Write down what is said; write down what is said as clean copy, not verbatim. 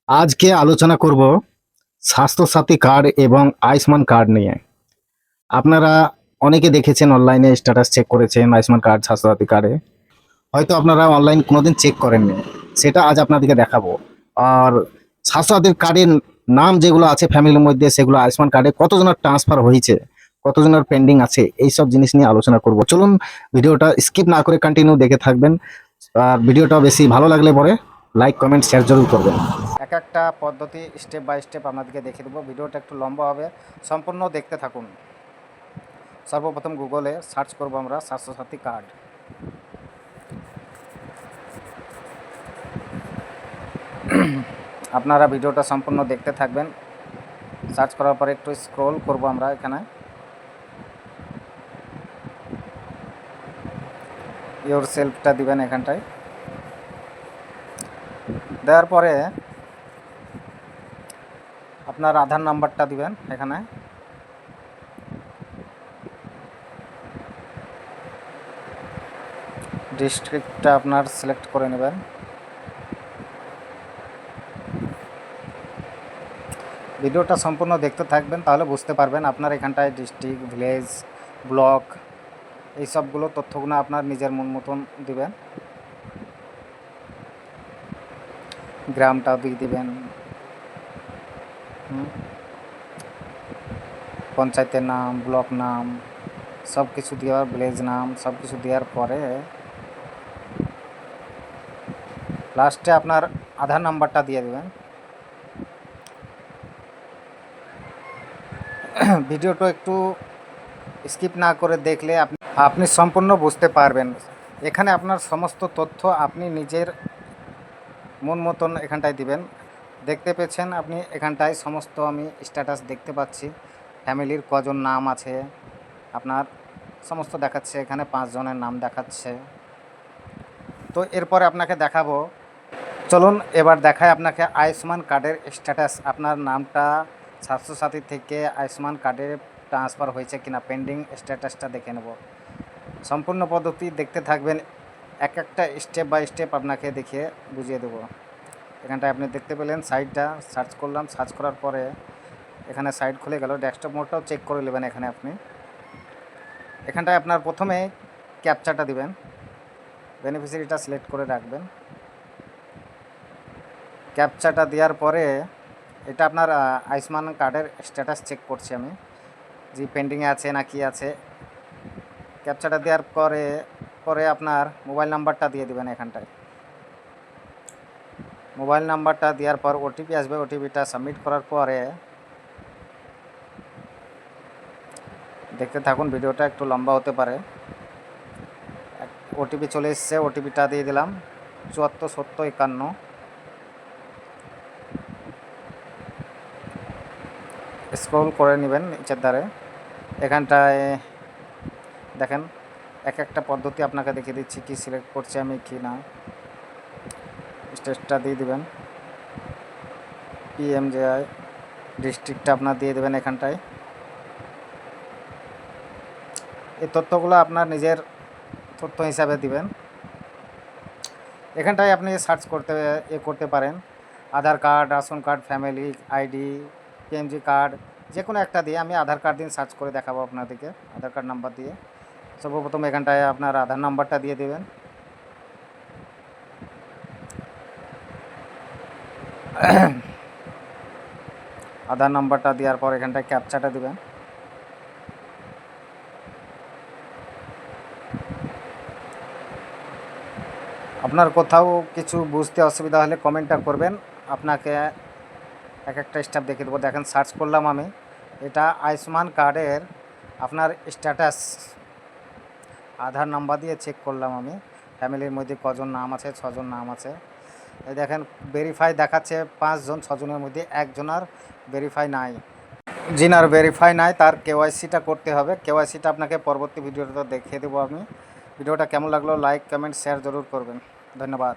আজকে আলোচনা করব স্বাস্থ্যসাথী কার্ড এবং আয়ুষ্মান কার্ড নিয়ে। আপনারা অনেকে দেখেছেন, অনলাইনে স্ট্যাটাস চেক করেছেন আয়ুষ্মান কার্ড, স্বাস্থ্যসাথী কার্ডে। হয়তো আপনারা অনলাইন কোনোদিন চেক করেননি, সেটা আজ আপনাদেরকে দেখাবো। আর স্বাস্থ্যসাথী কার্ডের নাম যেগুলো আছে ফ্যামিলির মধ্যে, সেগুলো আয়ুষ্মান কার্ডে কতজনের ট্রান্সফার হয়েছে, কতজনের পেন্ডিং আছে, এই সব জিনিস নিয়ে আলোচনা করব। চলুন ভিডিওটা স্কিপ না করে কন্টিনিউ দেখে থাকবেন। আর ভিডিওটা বেশি ভালো লাগলে পরে লাইক, কমেন্ট, শেয়ার জরুর করবেন। এক একটা পদ্ধতি স্টেপ বাই স্টেপ আপনাদেরকে দেখে দেবো। ভিডিওটা একটু লম্বা হবে, সম্পূর্ণ দেখতে থাকুন। সর্বপ্রথম গুগলে সার্চ করব আমরা স্বাস্থ্যসাথী কার্ড। আপনারা ভিডিওটা সম্পূর্ণ দেখতে থাকবেন। সার্চ করার পরে একটু স্ক্রল করব আমরা। এখানে ইয়োর সেলফটা দিবেন এখানটায়। দেওয়ার পরে আপনার আধার নাম্বারটা দিবেন এখানে। ডিস্ট্রিক্টটা আপনার সিলেক্ট করে নেবেন। ভিডিওটা সম্পূর্ণ দেখতে থাকবেন, তাহলে বুঝতে পারবেন। আপনার এখানটায় ডিস্ট্রিক্ট, ভিলেজ, ব্লক, এই সবগুলো তথ্যগুলো আপনার নিজের মন মতন দিবেন। গ্রামটা দিয়ে দিবেন, পঞ্চায়েতের নাম, ব্লক নাম, সব কিছু দেওয়ার, ভিলেজ নাম সব কিছু দেওয়ার পরে লাস্টে আপনার আধার নাম্বারটা দিয়ে দেবেন। ভিডিওটা একটু স্কিপ না করে দেখলে আপনি সম্পূর্ণ বুঝতে পারবেন। এখানে আপনার সমস্ত তথ্য আপনি নিজের মন মতন এখানটায় দিবেন। দেখতে পেয়েছেন আপনি এখানটায় সমস্ত আমি স্ট্যাটাস দেখতে পাচ্ছি। ফ্যামিলির কজন নাম আছে আপনার সমস্ত দেখাচ্ছে। এখানে 5 জনের নাম দেখাচ্ছে। তো এরপরে আপনাকে দেখাবো, চলুন এবার দেখায় আপনাকে আয়ুষ্মান কার্ডের স্ট্যাটাস। আপনার নামটা স্বাস্থ্যসাথী থেকে আয়ুষ্মান কার্ডে ট্রান্সফার হয়েছে কিনা, পেন্ডিং স্ট্যাটাসটা দেখে নেব। সম্পূর্ণ পদ্ধতি দেখতে থাকবেন, এক একটা স্টেপ বাই স্টেপ আপনাকে দেখিয়ে বুঝিয়ে দেবো। এখানটায় আপনি দেখতে পেলেন সাইটটা সার্চ করলাম। সার্চ করার পরে এখানে সাইট খুলে গেল। ডেস্কটপ মোডটাও চেক করে নেবেন। এখানে আপনি এখানটায় আপনার প্রথমে ক্যাপচাটা দিবেন, বেনিফিশিয়ারিটা সিলেক্ট করে রাখবেন। ক্যাপচাটা দেওয়ার পরে এটা আপনার আয়ুষ্মান কার্ডের স্ট্যাটাস চেক করছি আমি, যে পেন্ডিংয়ে আছে না কি আছে। ক্যাপচাটা দেওয়ার পরে আপনার মোবাইল নাম্বারটা দিয়ে দেবেন এখানটায়। মোবাইল নাম্বারটা দেওয়ার পর ওটিপি আসবে। ওটিপিটা সাবমিট করার পরে দেখতে থাকুন, ভিডিওটা একটু লম্বা হতে পারে। ওটিপি চলে এসছে, ওটিপিটা দিয়ে দিলাম 747051। স্ক্রল করে নেবেন নিচের ধারে। এখানটায় দেখেন এক একটা পদ্ধতি আপনাকে দেখিয়ে দিচ্ছি, কি সিলেক্ট করছি আমি কি না। স্টেটটা দিয়ে দেবেন, পিএমজেআই। ডিস্ট্রিক্টটা আপনার দিয়ে দেবেন এখানটায়। এই তথ্যগুলো আপনার নিজের তথ্য হিসাবে দিবেন। এখানটায় আপনি সার্চ করতে পারেন Aadhaar card, ration card, family ID, PMG card, যে কোনো একটা দিয়ে। আমি আধার কার্ড দিন সার্চ করে দেখাবো আপনাদেরকে, আধার কার্ড নাম্বার দিয়ে। সর্বপ্রথম এখানটায় আপনার আধার নাম্বারটা দিয়ে দেবেন। আধার নাম্বারটা দেওয়ার পর এখানটায় ক্যাপচাটা দেবেন। আপনার কোথাও কিছু বুঝতে অসুবিধা হলে কমেন্টটা করবেন, আপনাকে এক একটা স্টেপ দেখে দেবো। দেখেন সার্চ করলাম আমি, এটা আয়ুষ্মান কার্ডের আপনার স্ট্যাটাস আধার নাম্বার দিয়ে চেক করলাম আমি। ফ্যামিলির মধ্যে কজন নাম আছে, 6 জন নাম আছে। এই দেখেন ভেরিফাই দেখাচ্ছে 5 জন, 6 জনের মধ্যে একজনের ভেরিফাই নাই। যিনার ভেরিফাই নাই তার কেওয়াইসিটা করতে হবে। কেওয়াইসিটা আপনাকে পরবর্তী ভিডিওতে দেখিয়ে দেবো আমি। ভিডিওটা কেমন লাগলো লাইক, কমেন্ট, শেয়ার জরুর করবেন। ধন্যবাদ।